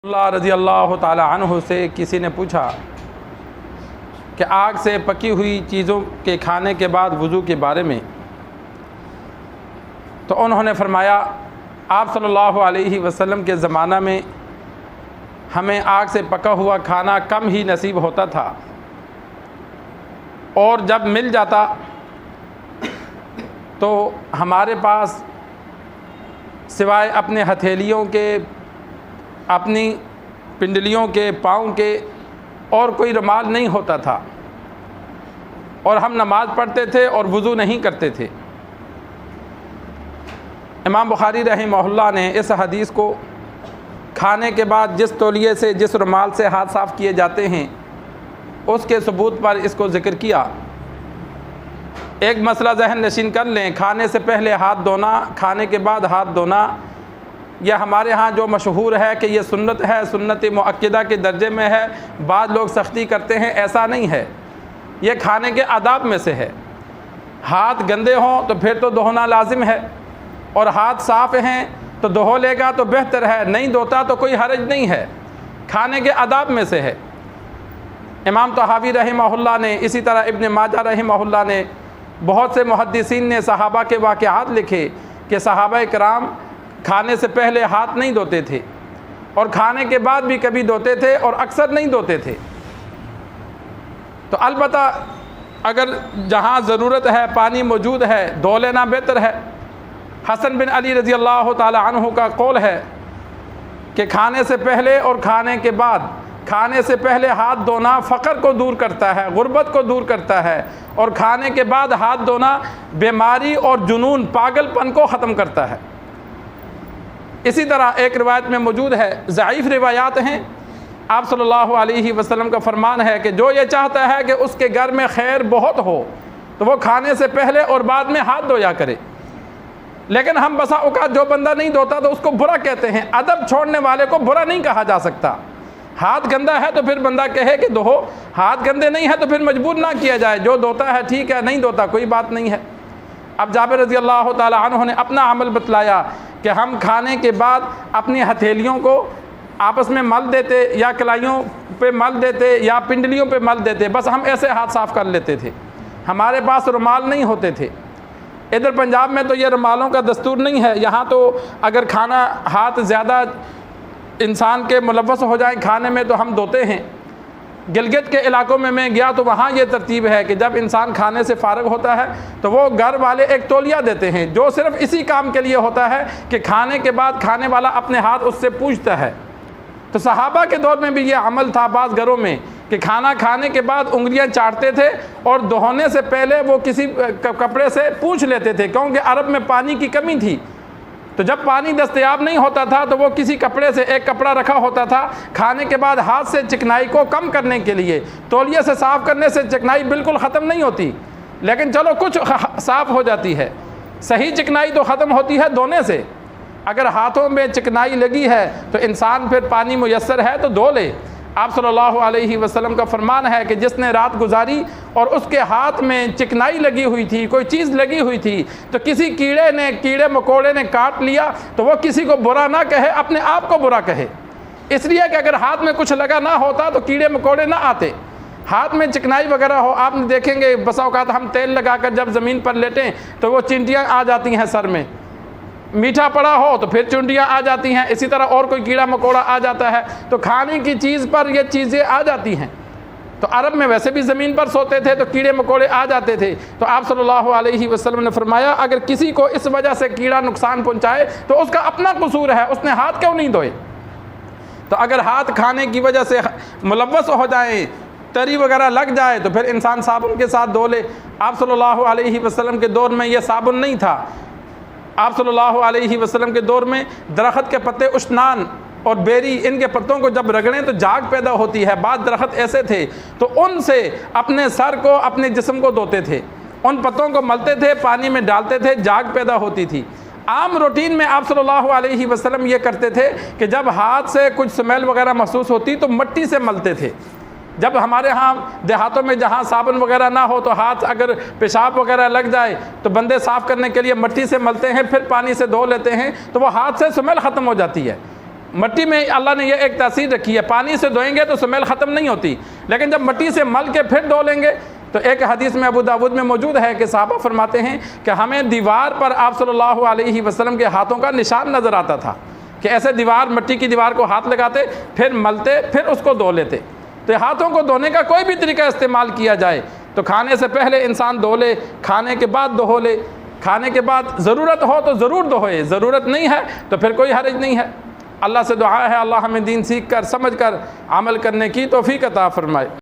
रज़ी अल्लाह ताला अन्हु से किसी ने पूछा कि आग से पकी हुई चीज़ों के खाने के बाद वज़ू के बारे में, तो उन्होंने फरमाया आप सल्लल्लाहु अलैहि वसल्लम के ज़माना में हमें आग से पका हुआ खाना कम ही नसीब होता था, और जब मिल जाता तो हमारे पास सिवाय अपने हथेलियों के, अपनी पिंडलियों के, पाँव के और कोई रुमाल नहीं होता था, और हम नमाज़ पढ़ते थे और वज़ू नहीं करते थे। इमाम बुखारी रहमहुल्लाह ने इस हदीस को खाने के बाद जिस तौलिए से, जिस रुमाल से हाथ साफ़ किए जाते हैं, उसके सबूत पर इसको ज़िक्र किया। एक मसला जहन नशीन कर लें, खाने से पहले हाथ धोना, खाने के बाद हाथ धोना, यह हमारे यहाँ जो मशहूर है कि यह सुन्नत है, सुन्नत मुअक्किदा के दर्जे में है। बाद लोग सख्ती करते हैं, ऐसा नहीं है, यह खाने के आदाब में से है। हाथ गंदे हों तो फिर तो धोना लाजिम है, और हाथ साफ़ हैं तो धो लेगा तो बेहतर है, नहीं धोता तो कोई हरज नहीं है, खाने के आदाब में से है। इमाम तहावी रहमहुल्लाह ने, इसी तरह इब्न माजा रहमहुल्लाह ने, बहुत से मुहद्दिसीन ने सहाबा के वाक़यात लिखे कि सहाबा किराम खाने से पहले हाथ नहीं धोते थे, और खाने के बाद भी कभी धोते थे और अक्सर नहीं धोते थे। तो अलबत्ता अगर जहाँ ज़रूरत है, पानी मौजूद है, धो लेना बेहतर है। हसन बिन अली रज़ी अल्लाह ताला अन्हु का कौल है कि खाने से पहले और खाने के बाद, खाने से पहले हाथ धोना फ़क़र को दूर करता है, गुर्बत को दूर करता है, और खाने के बाद हाथ धोना बीमारी और जुनून, पागलपन को ख़त्म करता है। इसी तरह एक रिवायत में मौजूद है, ज़ईफ़ रिवायात हैं, आप सल्लल्लाहु अलैहि वसल्लम का फरमान है कि जो ये चाहता है कि उसके घर में खैर बहुत हो तो वो खाने से पहले और बाद में हाथ धोया करे। लेकिन हम बसा औकात जो बंदा नहीं धोता तो उसको बुरा कहते हैं। अदब छोड़ने वाले को बुरा नहीं कहा जा सकता। हाथ गंदा है तो फिर बंदा कहे कि धो, हाथ गंदे नहीं है तो फिर मजबूर ना किया जाए। जो धोता है ठीक है, नहीं धोता कोई बात नहीं है। अब जाबिर रज़ी अल्लाह ताला अन्हु ने अपना अमल बतलाया कि हम खाने के बाद अपनी हथेलियों को आपस में मल देते, या कलाइयों पे मल देते, या पिंडलियों पे मल देते, बस हम ऐसे हाथ साफ़ कर लेते थे। हमारे पास रुमाल नहीं होते थे। इधर पंजाब में तो ये रुमालों का दस्तूर नहीं है। यहाँ तो अगर खाना, हाथ ज़्यादा इंसान के मुलव्वस हो जाए खाने में तो हम धोते हैं। गिलगित के इलाकों में मैं गया तो वहाँ ये तरतीब है कि जब इंसान खाने से फ़ारग होता है तो वो घर वाले एक तौलिया देते हैं जो सिर्फ़ इसी काम के लिए होता है कि खाने के बाद खाने वाला अपने हाथ उससे पूछता है। तो सहाबा के दौर में भी ये अमल था बाज़ घरों में कि खाना खाने के बाद उंगलियां चाटते थे और धोने से पहले वो किसी कपड़े से पूछ लेते थे, क्योंकि अरब में पानी की कमी थी। तो जब पानी दस्तयाब नहीं होता था तो वो किसी कपड़े से, एक कपड़ा रखा होता था खाने के बाद हाथ से चिकनाई को कम करने के लिए। तौलिए से साफ़ करने से चिकनाई बिल्कुल ख़त्म नहीं होती, लेकिन चलो कुछ साफ़ हो जाती है। सही चिकनाई तो ख़त्म होती है धोने से। अगर हाथों में चिकनाई लगी है तो इंसान फिर पानी मुयस्सर है तो धो ले। आप सल्लल्लाहु अलैहि वसल्लम का फरमान है कि जिसने रात गुजारी और उसके हाथ में चिकनाई लगी हुई थी, कोई चीज़ लगी हुई थी, तो किसी कीड़े मकोड़े ने काट लिया तो वो किसी को बुरा ना कहे, अपने आप को बुरा कहे। इसलिए कि अगर हाथ में कुछ लगा ना होता तो कीड़े मकोड़े ना आते। हाथ में चिकनाई वगैरह हो, आप देखेंगे बसा औकात हम तेल लगाकर जब ज़मीन पर लेटें तो वो चिंटियाँ आ जाती हैं सर में। मीठा पड़ा हो तो फिर चुंडियाँ आ जाती हैं। इसी तरह और कोई कीड़ा मकोड़ा आ जाता है तो खाने की चीज़ पर ये चीज़ें आ जाती हैं। तो अरब में वैसे भी ज़मीन पर सोते थे तो कीड़े मकोड़े आ जाते थे। तो आप सल्लल्लाहु अलैहि वसल्लम ने फरमाया अगर किसी को इस वजह से कीड़ा नुकसान पहुँचाए तो उसका अपना कसूर है, उसने हाथ क्यों नहीं धोए। तो अगर हाथ खाने की वजह से मुलव्वस हो जाए, तरी वगैरह लग जाए तो फिर इंसान साबुन के साथ धो ले। आप सल्लल्लाहु अलैहि वसल्लम के दौर में यह साबुन नहीं था। आप सल्लल्लाहु अलैहि वसल्लम के दौर में दरख्त के पत्ते, उश्नान और बेरी, इनके पत्तों को जब रगड़ें तो जाग पैदा होती है। बाद दरख्त ऐसे थे तो उनसे अपने सर को, अपने जिस्म को धोते थे, उन पत्तों को मलते थे, पानी में डालते थे, जाग पैदा होती थी। आम रूटीन में आप सल्लल्लाहु अलैहि वसल्लम ये करते थे कि जब हाथ से कुछ स्मेल वगैरह महसूस होती तो मिट्टी से मलते थे। जब हमारे यहाँ देहातों में जहाँ साबुन वगैरह ना हो तो हाथ अगर पेशाब वगैरह लग जाए तो बंदे साफ़ करने के लिए मिट्टी से मलते हैं, फिर पानी से धो लेते हैं, तो वो हाथ से स्मेल ख़त्म हो जाती है। मट्टी में अल्लाह ने यह एक तासीर रखी है, पानी से धोएंगे तो स्मेल ख़त्म नहीं होती, लेकिन जब मट्टी से मल के फिर धो लेंगे तो एक हदीस में अबू दाऊद में मौजूद है कि साहबा फरमाते हैं कि हमें दीवार पर आप सल्लल्लाहु अलैहि वसल्लम के हाथों का निशान नज़र आता था कि ऐसे दीवार, मट्टी की दीवार को हाथ लगाते, फिर मलते, फिर उसको धो लेते। तो हाथों को धोने का कोई भी तरीका इस्तेमाल किया जाए तो खाने से पहले इंसान धो ले, खाने के बाद धो ले, खाने के बाद ज़रूरत हो तो ज़रूर धोए, ज़रूरत नहीं है तो फिर कोई हर्ज नहीं है। अल्लाह से दुआ है अल्लाह हमें दीन सीख कर समझ कर अमल करने की तौफीक अता फरमाए।